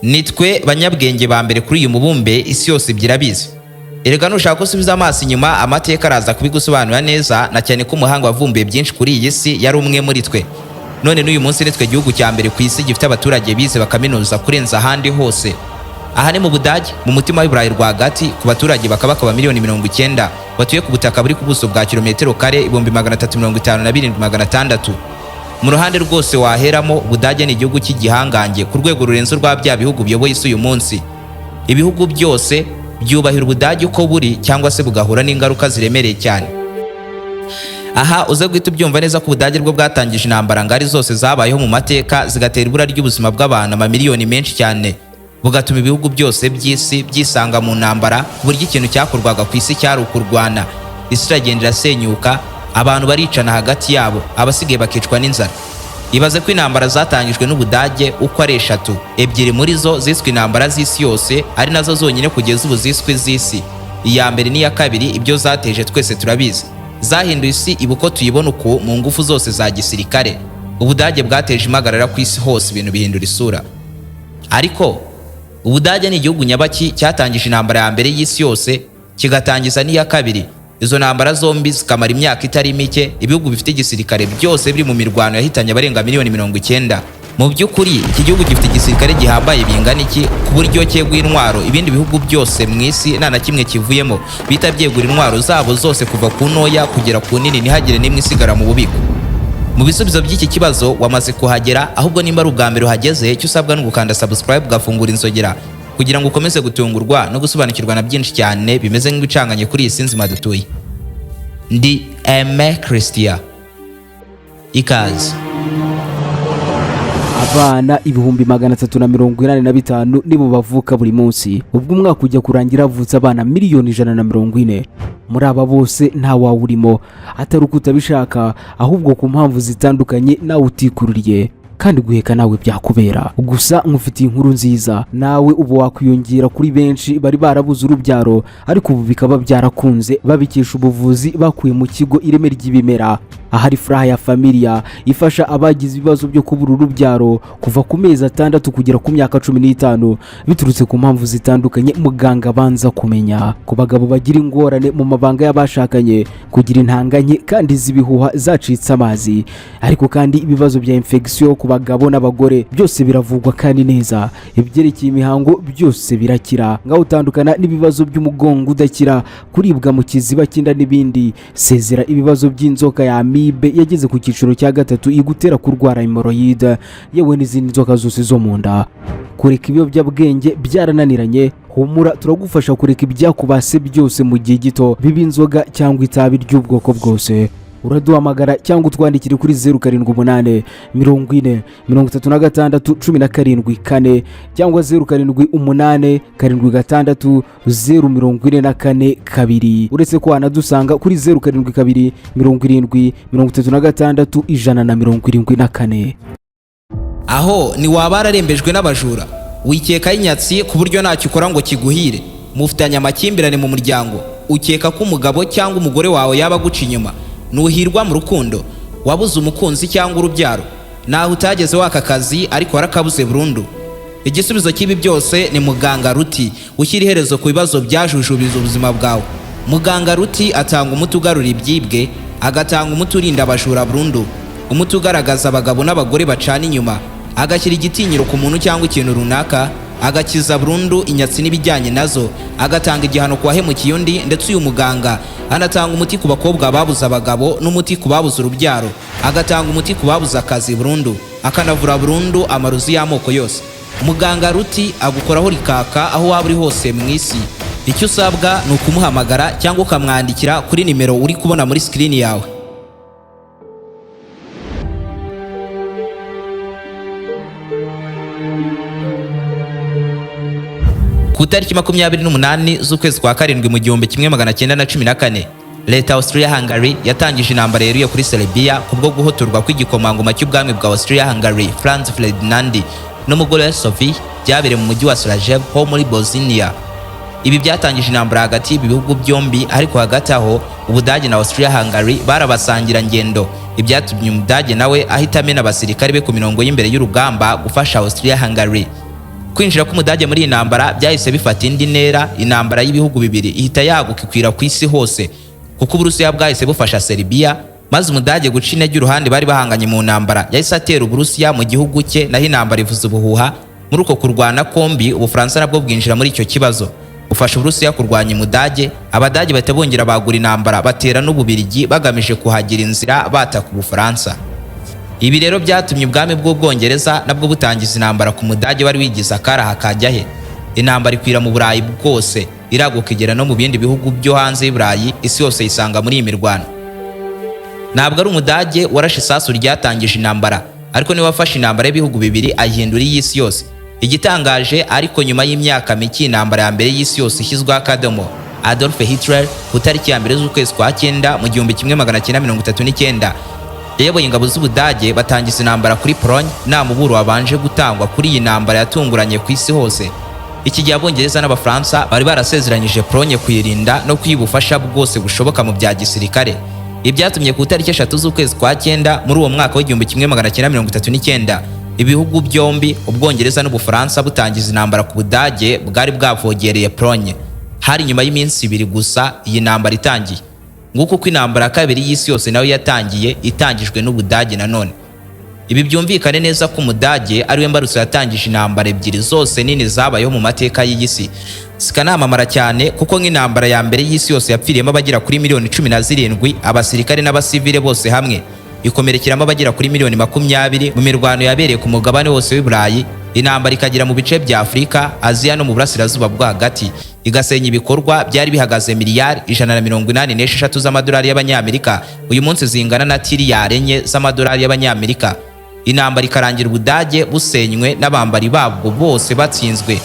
nitwe banyabwenge ba mbere kuri uyu mubumbe isi yose byirabizi. Erega nushaka gusubiza amaso inyuma amateka araza kubigusobanura neza, na cyane ko umuhanga wavumbuye byinshi kuri iyi si yari umwe muri twe. None n'uyu munsi nitwe gihugu cya mbere ku isi gifite abaturage bize bakaminuza kurenza ahandi hose. Aha ni mu Budage, mu mutima w'Iburayi rwagati, ku baturage bakaba miliyoni 90 batuye ku butaka buri ku buso bwa kilometero kare 357,600. Mu ruhande rwose waheramo, Budage ni igihugu cy'igihangange ku rwego rurenze rwa bya bihugu biyoboye isi uyu munsi. Ibihugu byose byubahira Ubudage uko buri, cyangwa se bugahura n'ingaruka ziremereye cyane. Aha uze guhita ubyumva neza ko Ubudage bwo bwatangije intambara ngari zose zabayeho mu mateka, zigatera ibura ry'ubuzima bw'abantu amamiliyoni menshi cyane, bugatuma ibihugu byose by'isi byisanga mu ntambara, ku buryo ikintu cyakorwaga ku isi cyari ukurwana. Isi iragenda irasenyuka, abantu baricana hagati yabo, abasigaye bakicwa n'inzara. Ibaze ko intambara zatangijwe n'Ubudage uko ari 3, ebyiri muri zo ziswe intambara z'isi yose, ari nazo zonyine kugeza ubu ziswe z'isi. Iya mbere n'iya kabiri ibyo zateje twese turabizi, zahinduye isi iba uko tuyibona uku mu ngufu zose za gisirikare. Ubudage bwateje impagarara ku isi hose, ibintu bihindura isura. Ariko Ubudage ni igihugu nyabaki cyatangije intambara ya mbere y'isi yose, kigatangiza n'iya kabiri. Izo ntambara zombi zikamara imyaka itari mike, ibihugu bifite igisirikare byose biri mu mirwano yahitanye abarenga miliyoni 90. Mu by'ukuri iki gihugu gifite igisirikare gihambaye bingana iki, ku buryo cyegura intwaro ibindi bihugu byose mu isi nta na kimwe kivuyemo bita byegura intwaro zabo zose kuva ku ntoya kugera ku nini, ntihagire n'imwe isigara mu bubiko. Mu bisubizo by'iki kibazo wamaze kuhagera, ahubwo nimba ari ubwa mbere uhageze, icyo usabwa ni ugukanda subscribe ugafungura inzogera kugira ngo ukomeze gutungurwa no gusobanukirwa na byinshi cyane bimeze nk'ibicanganye kuri iyi si nzima dutuye. Ndi Aime Christian, ikaze. Abana 385,000 nibo bavuka buri munsi, ubwo umwaka ujya kurangira havutse abana miliyoni 140. Muri aba bose nta wawe urimo, atari uko utabishaka, ahubwo ku mpamvu zitandukanye nawe utikururiye, kandi guheka nawe byakubera. Gusa nkufitiye inkuru nziza, nawe ubu wakwiyongera kuri benshi bari barabuze urubyaro, ariko ubu bikaba byarakunze babikesha ubuvuzi bakuye mu kigo Ireme ry'Ibimera, ahari Furaha ya Familia ifasha abagize ibibazo byo kubura urubyaro kuva ku mezi 6 kugera ku myaka 15, biturutse ku mpamvu zitandukanye muganga abanza kumenya. Ku bagabo bagira ingorane mu mabanga y'abashakanye, kugira intanganye kandi zibihuha zacitse amazi, ariko kandi ibibazo bya infection ku bagabo n'abagore byose biravugwa kandi neza. Ibyerekeye imihango byose birakira, ngaho utandukana n'ibibazo by'umugongo udakira, kuribwa mu kiziba cy'inda n'ibindi. Sezera ibibazo by'inzoka ya amibe yageze ku cyiciro cya 3 igutera kurwara hemorrhoid, yewe n'izindi nzoka zose zo mu nda. Kureka ibiyobyabwenge byarananiranye, humura turagufasha kureka ibyakubase byose mu gihe gito, biba inzoga cyangwa itabi ry'ubwoko bwose. Uraduhamagara cyangwa utwandikire kuri 078 40 36 17 cyangwa 078 76 044 2. Uretse ko wanadusanga kuri 072 70 36 174. Aho ni waba wararembejwe n'abajura, wikeka inyatsi ku buryo ntacyo ukora ngo kiguhire, mufitanye amakimbirane mu muryango, ukeka ko umugabo cyangwa umugore wawe yaba guca inyuma, nuhirwa mu rukundo, wabuze umukunzi cyangwa urubyaro, naho utageze waka kazi ariko warakabuze burundu. Igisubizo cy'ibi byose ni Muganga Ruti, ushyira iherezo ku bibazo byajujubije ubuzima bwawe. Muganga Ruti atanga umuti ugarura ibyibwe, agatanga umuti urinda abajura burundu, umuti ugaragaza abagabo n'abagore bacana inyuma, agashyira igitinyiro ku muntu cyangwa ikintu runaka, agakiza burundu inyatsi n'ibijyanye nazo, agatanga igihano ku wahemukiye undi. Ndetse uyu muganga anatanga umuti ku bakobwa babuze abagabo n'umuti ku babuze urubyaro, agatanga umuti ku babuze akazi burundu, akanavura burundu amarozi y'amoko yose. Muganga Ruti agukoraho rikaka aho waba uri hose mu isi. Icyo usabwa ni ukumuhamagara cyangwa ukamwandikira kuri nimero uri kubona muri screen yawe. Ku itariki 28 z'ukwezi kwa 7 mu 1914, Leta Austria-Hungary yatangije intambara yeruye kuri Serbia kubwo guhotorwa kw'igikomangoma cy'ubwami bwa Austria-Hungary Franz Ferdinand n'umugore wa Sophie, byabereye mu mujyi wa Sarajevo ho muri Bosnia. Ibi byatangije intambara hagati y'ibihugu byombi, ariko hagati aho Ubudage na Austria-Hungary barabasangira ngendo. Ibyatumye Umudage nawe ahita amena abasirikare be ku mirongo y'imbere y'urugamba gufasha Austria-Hungary. Kwinjira k'Umudage muri iyi ntambara byahise bifata indi ntera. Intambara y'ibihugu bibiri ihita yaguka ikwira ku isi hose, kuko Uburusiya bwahise bufasha Serbia, maze Umudage guca intege uruhande bari bahanganye mu ntambara yahise atera Uburusiya mu gihugu cye, naho intambara ivuza ubuhuha. Muri uko kurwana kombi, Ubufaransa nabwo bwinjira muri icyo kibazo, bufasha Uburusiya kurwanya Umudage. Abadage bahita bongera bagura intambara batera n'Ububiligi bagamije kuhagira inzira bataka Ubufaransa. Ibi rero byatumye ubwami bw'Ubwongereza nabwo butangiza intambara ku Mudage wari wigize akaraha kajya he. Intambara ikwira mu Burayi bwose, iraguka igera no mu bindi bihugu byo hanze y'Uburayi. Isi yose yisanga muri iyi mirwano. Ntabwo ari Umudage warashe isasu ryatangije intambara, ariko niwe wafashe intambara y'ibihugu bibiri ayihindura iy'isi yose. Igitangaje ariko, nyuma y'imyaka mike intambara ya mbere y'isi yose ishyizweho akadomo, Adolf Hitler ku itariki ya mbere z'ukwezi kwa cyenda mu 1939 yayoboye ingabo z'Ubudage batangiza intambara kuri Pologne. Nta muburo wabanje gutangwa kuri iyi ntambara yatunguranye ku isi hose. Iki gihe Abongereza n'Abafaransa bari barasezeranyije Pologne kuyirinda no kuyibufasha bwose bushoboka mu bya gisirikare. Ibi byatumye ku itariki 3 z'ukwezi kwa cyenda muri uwo mwaka w'1939 ibihugu byombi, Ubwongereza n'Ubufaransa, butangiza intambara ku Budage bwari bwavogereye Pologne. Hari nyuma y'iminsi 2 gusa iyi ntambara itangiye. Nguko uko intambara ya kabiri y'isi yose nayo yatangiye, itangijwe n'Ubudage nanone. Ibi byumvikane neza ko Umudage ariwe mbarutso yatangije intambara ebyiri zose nini zabayeho mu mateka y'isi. Zikanamamara cyane kuko nk'intambara ya mbere y'isi yose yapfiriyemo abagera kuri miliyoni 17, abasirikare n'abasivile bose hamwe. Ikomerekeramo abagera kuri miliyoni 20 mu mirwano yabereye ku mugabane wose w'Iburayi. Intambara ikagera mu bice bya Afurika, Aziya no mu burasirazuba bwo hagati, igasenya ibikorwa byari bihagaze miliyari 186 z'amadolari y'Abanyamerika, uyu munsi zingana na tiriyari 4 z'amadolari y'Abanyamerika. Intambara ikarangira Ubudage busenywe n'abambari babwo bose batsinzwe,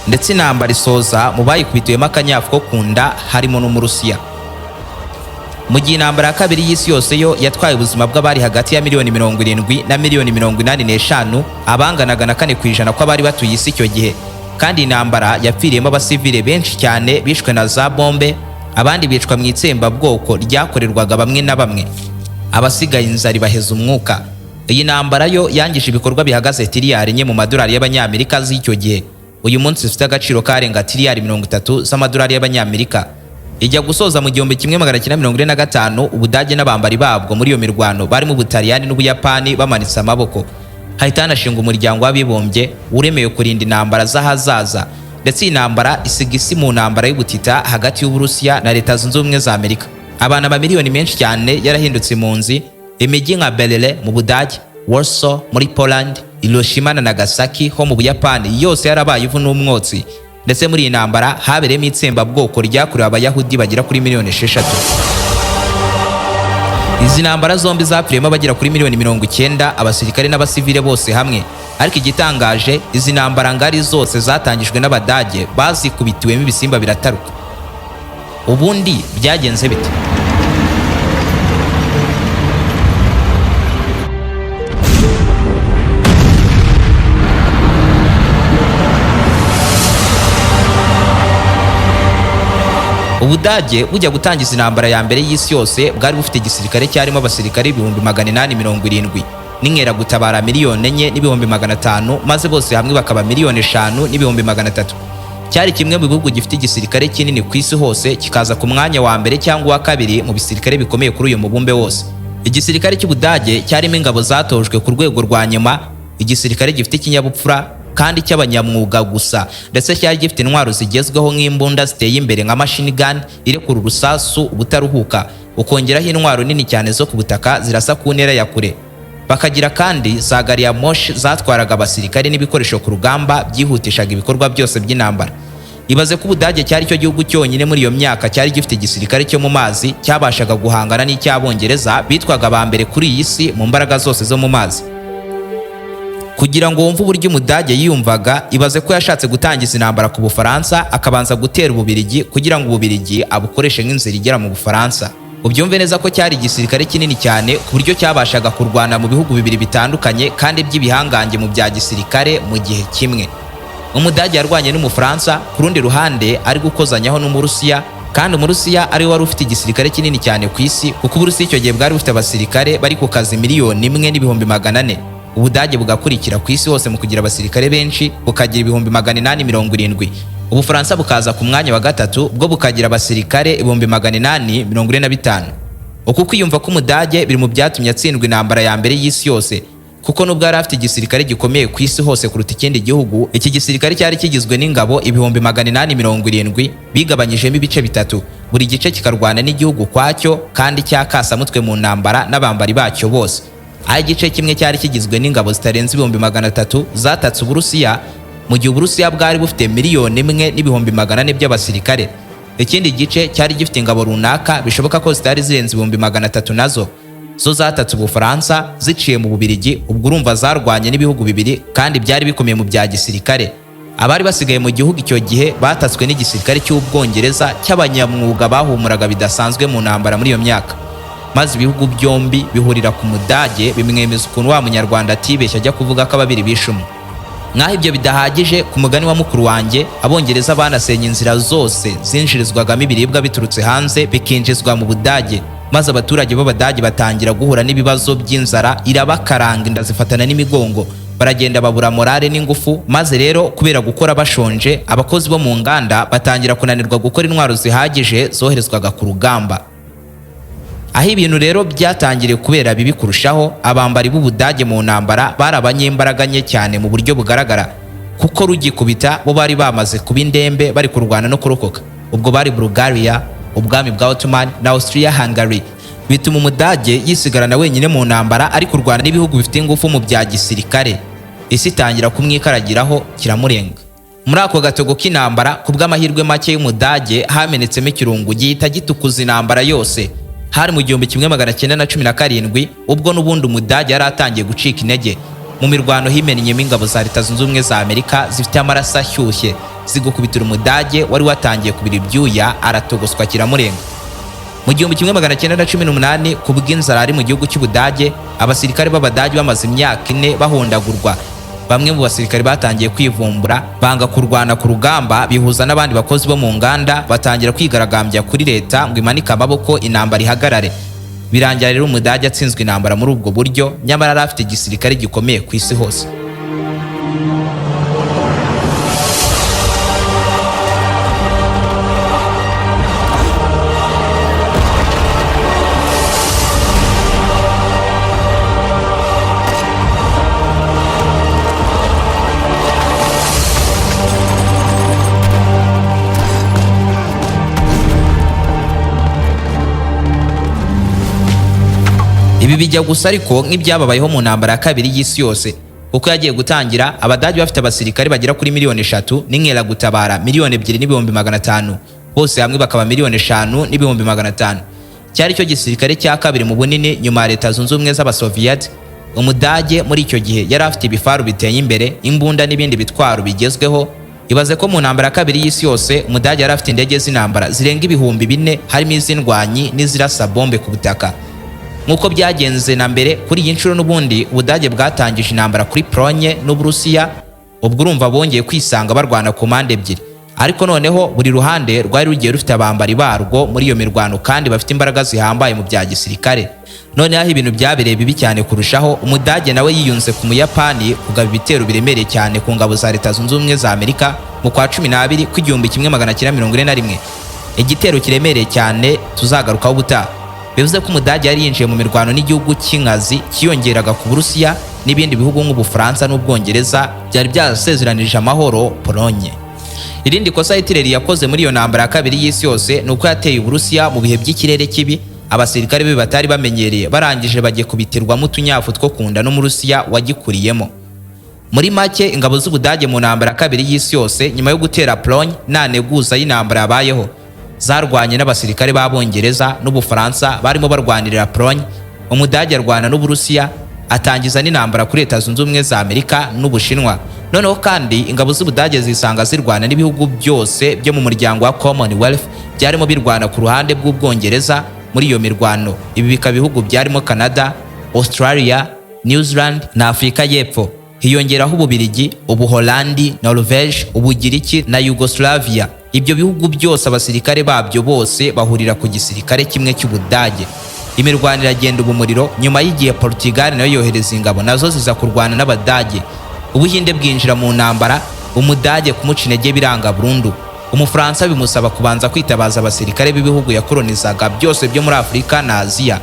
ndetse intambara isoza mu bayikubitiyemo akanyafu ko kunda harimo n'Umurusiya. Mu gihe intambara ya kabiri y'isi yose yo yatwaye ubuzima bw'abari hagati ya miliyoni 70 na miliyoni 85, abanganaga na 4% kw'abari batuye isi icyo gihe. Kandi intambara yapfiriyemo abasivile benshi cyane, bishwe na za bombe, abandi bicwa mu itsembabwoko ryakorerwaga bamwe na bamwe. Abasigaye inzara ibaheza umwuka. Iyi ntambara yo yangije ibikorwa bihagaze tiriyari 4 mu madolari y'Abanyamerika z'icyo gihe. Uyu munsi zifite agaciro karenga tiriyari 30 z'amadolari y'Abanyamerika. Ijya gusoza mu 1945, Ubudage n'abambari babwo muri iyo mirwano bari mu Butaliyani n'Ubuyapani bamanitse amaboko. Hahita hanashinga umuryango w'abibumbye uremewe kurinda intambara z'ahazaza, ndetse iyi ntambara isiga isi mu ntambara y'ubutita hagati y'Uburusiya na Leta Zunze Ubumwe za Amerika. Abantu amamiliyoni menshi cyane yarahindutse impunzi. Imijyi nka Berlin mu Budage, Warsaw muri Poland, Hiroshima na Nagasaki ho mu Buyapani yose yarabaye ivu n'umwotsi. Ndetse muri iyi ntambara habereyemo itsembabwoko ryakorewe Abayahudi bagera kuri miliyoni 6. Izi ntambara zombi zapfiriyemo abagera kuri miliyoni 90, abasirikare n'abasivile bose hamwe. Ariko igitangaje, izi ntambara ngari zose zatangijwe n'Abadage bazikubitiwemo ibisimba birataruka. Ubundi byagenze bite? Ubudage bujya gutangiza intambara ya mbere y'isi yose bwari bufite igisirikare cyarimo abasirikare 870 n'inkeragutabara miliyoni 4,500, maze bose hamwe bakaba miliyoni 5,300. Cyari kimwe mu bihugu gifite igisirikare kinini ku isi hose, kikaza ku mwanya wa mbere cyangwa wa kabiri mu bisirikare bikomeye kuri uyu mubumbe wose. Igisirikare cy'Ubudage cyarimo ingabo zatojwe ku rwego rwa nyuma, igisirikare gifite ikinyabupfura kandi cy'abanyamwuga gusa, ndetse cyari gifite intwaro zigezweho nk'imbunda ziteye imbere nka machine gun irekura urusasu ubutaruhuka, ukongeraho intwaro nini cyane zo ku butaka zirasa ku ntera ya kure. Bakagira kandi za gari ya moshi zatwaraga abasirikare n'ibikoresho ku rugamba byihutishaga ibikorwa byose by'intambara. Ibaze ko Ubudage cyari cyo gihugu cyonyine muri iyo myaka cyari gifite igisirikare cyo mu mazi cyabashaga guhangana n'icy'Abongereza bitwaga ba mbere kuri iyi si mu mbaraga zose zo mu mazi. Kugira ngo wumve uburyo Umudage yiyumvaga, ibaze ko yashatse gutangiza intambara ku Bufaransa akabanza gutera Ububirigi kugira ngo Ububirigi abukoreshe nk'inzira igera mu Bufaransa. Ubyumve neza ko cyari igisirikare kinini cyane ku buryo cyabashaga kurwana mu bihugu bibiri bitandukanye kandi by'ibihangange mu bya gisirikare mu gihe kimwe. Umudage yarwanye n'Umufaransa, ku rundi ruhande ari gukozanyaho n'Umurusiya, kandi Umurusiya ari wari ufite igisirikare kinini cyane ku isi kuko Uburusiya icyo gihe bwari bufite abasirikare bari ku kazi miliyoni 1,400,000. Ubudage bugakurikira ku isi hose mu kugira abasirikare benshi, bukagira 870. Ubufaransa bukaza ku mwanya wa gatatu, bwo bukagira abasirikare 845. Uku kwiyumva k'Umudage biri mu byatumye atsindwa intambara ya mbere y'isi yose, kuko nubwo yari afite igisirikare gikomeye ku isi hose kuruta ikindi gihugu, iki gisirikare cyari kigizwe n'ingabo 870 bigabanyijemo ibice bitatu, buri gice kikarwana n'igihugu kwacyo kandi cyakasamutwe mu ntambara n'abambari bacyo bose. Aho igice kimwe cyari kigizwe n'ingabo zitarenze 300,000 zatatse Uburusiya, mu gihe Uburusiya bwari bufite 1,400,000 by'abasirikare. Ikindi gice cyari gifite ingabo runaka bishoboka ko zitari zirenze 300,000 nazo, zo zatatse Ubufaransa ziciye mu Bubiligi. Ubwo urumva zarwanye n'ibihugu bibiri kandi byari bikomeye mu bya gisirikare. Abari basigaye mu gihugu icyo gihe batatswe n'igisirikare cy'Ubwongereza cy'abanyamwuga bahumuraga bidasanzwe mu ntambara muri iyo myaka, maze ibihugu byombi bihurira ku Mudage bimwemeza ukuntu wa munyarwanda atibeshya ajya kuvuga ko ababiri bishumwe. Nkaho ibyo bidahagije, ku mugani wa mukuru wanjye, Abongereza banasenye inzira zose zinjirizwagamo ibiribwa biturutse hanze bikinjizwa mu Budage, maze abaturage b'Abadage batangira guhura n'ibibazo by'inzara irabakaranga, inda zifatana n'imigongo, baragenda babura morale n'ingufu. Maze rero kubera gukora bashonje, abakozi bo mu nganda batangira kunanirwa gukora intwaro zihagije zoherezwaga ku rugamba. Aho ibintu rero byatangiriye kubera bibi kurushaho, abambari b'Ubudage mu ntambara bari abanyembaraga nke cyane mu buryo bugaragara, kuko rugikubita bo bari bamaze kuba indembe bari kurwana no kurokoka. Ubwo bari Bulgaria, ubwami bwa Ottoman na Austria-Hungary, bituma Umudage yisigarana wenyine mu ntambara ari kurwana n'ibihugu bifite ingufu mu bya gisirikare. Isi itangira kumwikaragiraho kiramurenga. Muri ako gatogo k'intambara, ku bw'amahirwe make y'Umudage hamenetsemo ikirungu gihita gitukuza intambara yose. Hari mu 1917, ubwo n'ubundi Umudage yari atangiye gucika intege. Mu mirwano himennyemo ingabo za Leta Zunze Ubumwe za Amerika zifite amaraso ashyushye, zigukubitira Umudage wari watangiye kubira ibyuya, aratogoswa kiramurenga. Mu 1918, ku bw'inzara ari mu gihugu cy'Ubudage, abasirikare b'Abadage bamaze imyaka 4 bahondagurwa. Bamwe mu basirikare batangiye kwivumbura, banga kurwana ku rugamba, bihuza n'abandi bakozi bo mu nganda, batangira kwigaragambya kuri leta ngo imanike amaboko intambara ihagarare. Birangira rero Umudage atsinzwe intambara muri ubwo buryo, nyamara yari afite igisirikare gikomeye ku isi hose. Ibi bijya gusa ariko nk'ibyababayeho mu ntambara ya kabiri y'isi yose, kuko yagiye gutangira Abadage bafite abasirikare bagera kuri 3,000,000 n'inkeragutabara 2,500,000, bose hamwe bakaba 5,500,000. Cyari cyo gisirikare cya kabiri mu bunini nyuma ya Leta Zunze Ubumwe z'Abasoviet. Umudage muri icyo gihe yari afite ibifaru biteye imbere, imbunda n'ibindi bitwaro bigezweho. Ibaze ko mu ntambara ya kabiri y'isi yose Umudage yari afite indege z'intambara zirenga 4,000 harimo iz'indwanyi n'izirasa bombe ku butaka. Nkuko byagenze na mbere, kuri iyi nshuro n'ubundi Ubudage bwatangije intambara kuri Polonye n'Uburusiya. Ubwo urumva bongeye kwisanga barwana ku mpande ebyiri, ariko noneho buri ruhande rwari rugiye rufite abambari barwo muri iyo mirwano kandi bafite imbaraga zihambaye mu bya gisirikare. Noneho aho ibintu byabereye bibi cyane kurushaho, Umudage nawe yiyunze ku Muyapani kugaba ibitero biremereye cyane ku ngabo za Leta Zunze Ubumwe za Amerika mu kwa 12 1941. Igitero kiremereye cyane tuzagarukaho ubutaha. Bivuze ko Umudage yari yinjiye mu mirwano n'igihugu cy'inkazi kiyongeraga ku Burusiya n'ibindi bihugu nk'Ubufaransa n'Ubwongereza byari byasezeranije amahoro Polonye. Irindi kosa Hitler yakoze muri iyo ntambara ya kabiri y'isi yose ni uko yateye Uburusiya mu bihe by'ikirere kibi. Abasirikare be batari bamenyereye, barangije bagiye kubitirwamo utunyafu two kunda n'Umurusiya wagikuriyemo. Muri make, ingabo z'Ubudage mu ntambara ya kabiri y'isi yose nyuma yo gutera Polonye nta neguza y'intambara yabayeho, zarwanye n'abasirikare b'Abongereza n'Ubufaransa barimo barwanirira Polonye. Umudage arwana n'Uburusiya, atangiza n'intambara kuri Leta Zunze Ubumwe za Amerika n'Ubushinwa. Noneho kandi ingabo z'Ubudage zisanga zirwana n'ibihugu byose byo mu muryango wa Commonwealth byarimo birwana ku ruhande bw'Ubwongereza muri iyo mirwano. Ibi bikaba ibihugu byarimo Canada, Australia, New Zealand na Afurika y'Epfo. Hiyongeraho Ububiligi, Ubuholandi, Norvege, Ubugiriki na Yugoslavia. Ibyo bihugu byose abasirikare babyo bose bahurira ku gisirikare kimwe cy'Ubudage. Imirwano iragenda umuriro nyuma y'igihe Portugal nayo yohereza ingabo nazo ziza kurwana n'Abadage. Ubuhinde bwinjira mu ntambara, Umudage kumuca intege biranga burundu. Umufaransa bimusaba kubanza kwitabaza abasirikare b'ibihugu yakolonizaga byose byo muri Afurika na Aziya.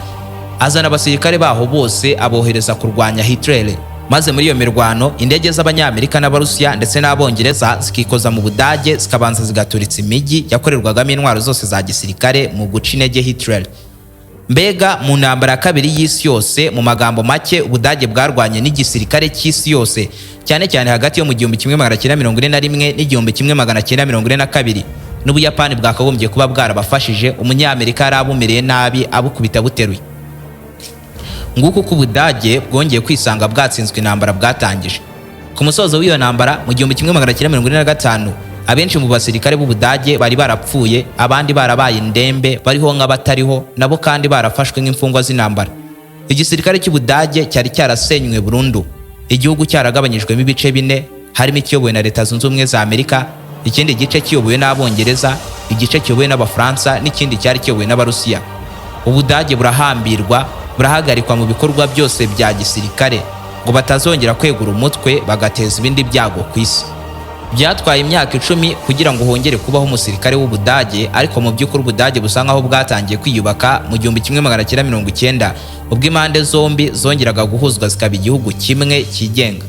Azana abasirikare baho bose abohereza kurwanya Hitler. Maze muri iyo mirwano indege z'Abanyamerika n'Abarusiya ndetse n'Abongereza zikikoza mu Budage zikabanza zigaturitsa imijyi yakorerwagamo intwaro zose za gisirikare mu guca intege Hitler. Mbega mu ntambara ya kabiri y'isi yose, mu magambo make, Ubudage bwarwanye n'igisirikare cy'isi yose, cyane cyane hagati yo mu 1941 n'1942. N'Ubuyapani bwakagombye kuba bwarabafashije, Umunyamerika yari abumereye nabi abukubita buteruye. Nguko uko Ubudage bwongeye kwisanga bwatsinzwe intambara bwatangije. Ku musozo w'iyo ntambara mu 1945, abenshi mu basirikare b'Ubudage bari barapfuye, abandi barabaye indembe, bariho nk'abatariho, nabo kandi barafashwe nk'imfungwa z'intambara. Igisirikare cy'Ubudage cyari cyarasenywe burundu. Igihugu cyaragabanyijwemo ibice bine, harimo ikiyobowe na Leta Zunze Ubumwe za Amerika, ikindi gice kiyobowe n'Abongereza, igice kiyobowe n'Abafaransa, n'ikindi cyari kiyobowe n'Abarusiya. Ubudage burahambirwa, burahagarikwa mu bikorwa byose bya gisirikare ngo batazongera kwegura umutwe bagateza ibindi byago ku isi. Byatwaye imyaka 10 kugira ngo hongere kubaho umusirikare w'Ubudage, ariko mu by'ukuri Ubudage busa nkaho bwatangiye kwiyubaka mu 1990 ubwo impande zombi zongeraga guhuzwa zikaba igihugu kimwe cyigenga.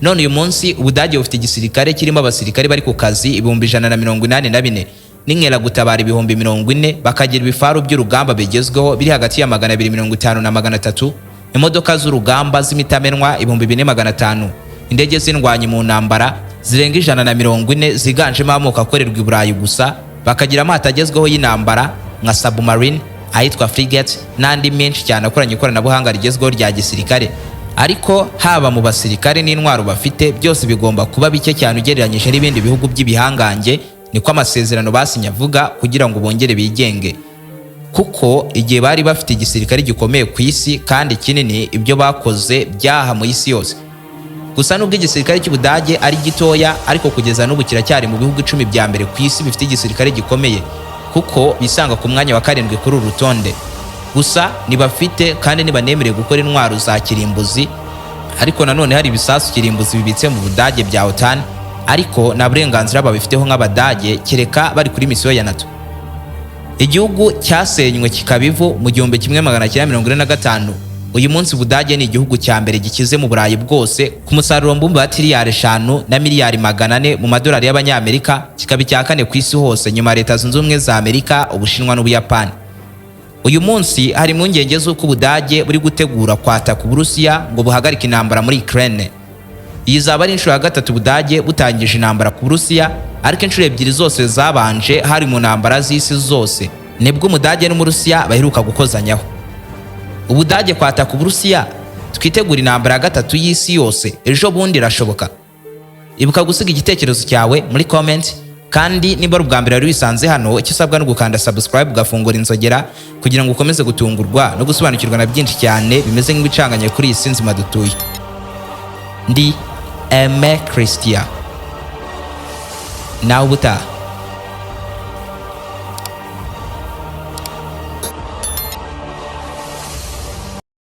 None uyu munsi Ubudage bufite igisirikare kirimo abasirikare bari ku kazi 184 n'inkeragutabara 40,000, bakagira ibifaru by'urugamba bigezweho biri hagati ya 250 na 300, imodoka z'urugamba z'imitamenwa 4,500, indege z'indwanyi mu ntambara zirenga 140 ziganjemo amoko akorerwa i Burayi gusa, bakagira amato agezweho y'intambara nka submarine, ahitwa frigate n'andi menshi cyane akoranye ikoranabuhanga rigezweho rya gisirikare. Ariko haba mu basirikare n'intwaro bafite, byose bigomba kuba bike cyane ugereranyije n'ibindi bihugu by'ibihangange. Niko amasezerano basinye avuga kugira ngo bongere bigenge, kuko igihe bari bafite igisirikare gikomeye ku isi kandi kinini, ibyo bakoze byaha mu isi yose. Gusa nubwo igisirikare cy'Ubudage ari gitoya, ariko kugeza n'ubu kiracyari mu bihugu 10 bya mbere ku isi bifite igisirikare gikomeye, kuko bisanga ku mwanya wa 7 kuri uru rutonde. Gusa nibafite kandi nibanemereye gukora intwaro za kirimbuzi, ariko nanone hari ibisasu kirimbuzi bibitse mu Budage bya OTAN, ariko na burenganzira babifiteho nk'Abadage kereka bari kuri misiyo ya NATO. Igihugu cyasenywe kikabivu mu 1945. Uyu munsi Ubudage ni igihugu cya mbere gikize mu Burayi bwose ku musaruro mbumbe wa tiriyari 5 na miliyari 400 mu madolari y'Abanyamerika, kikaba icya 4 ku isi hose nyuma ya Leta Zunze Ubumwe za Amerika, Ubushinwa n'Ubuyapani. Uyu munsi hari impungenge z'uko Ubudage buri gutegura kwataka Uburusiya ngo buhagarike intambara muri Ukraine. Iyi zaba ari inshuro ya 3 Ubudage butangije intambara ku Burusiya, ariko inshuro 2 zose zabanje hari mu ntambara z'isi zose, nibwo Umudage n'Umurusiya baheruka gukozanyaho. Ubudage kwataka Uburusiya, twitegura intambara ya 3 y'isi yose, ejo bundi irashoboka. Ibuka gusiga igitekerezo cyawe muri comment, kandi niba ari ubwa mbere wari wisanze hano, icyo usabwa no gukanda subscribe ugafungura inzogera kugira ngo ukomeze gutungurwa no gusobanukirwa na byinshi cyane bimeze nk'ibicanganye kuri iyi si nzima dutuye. Ndi Aime Christian. Nawe ubutaha.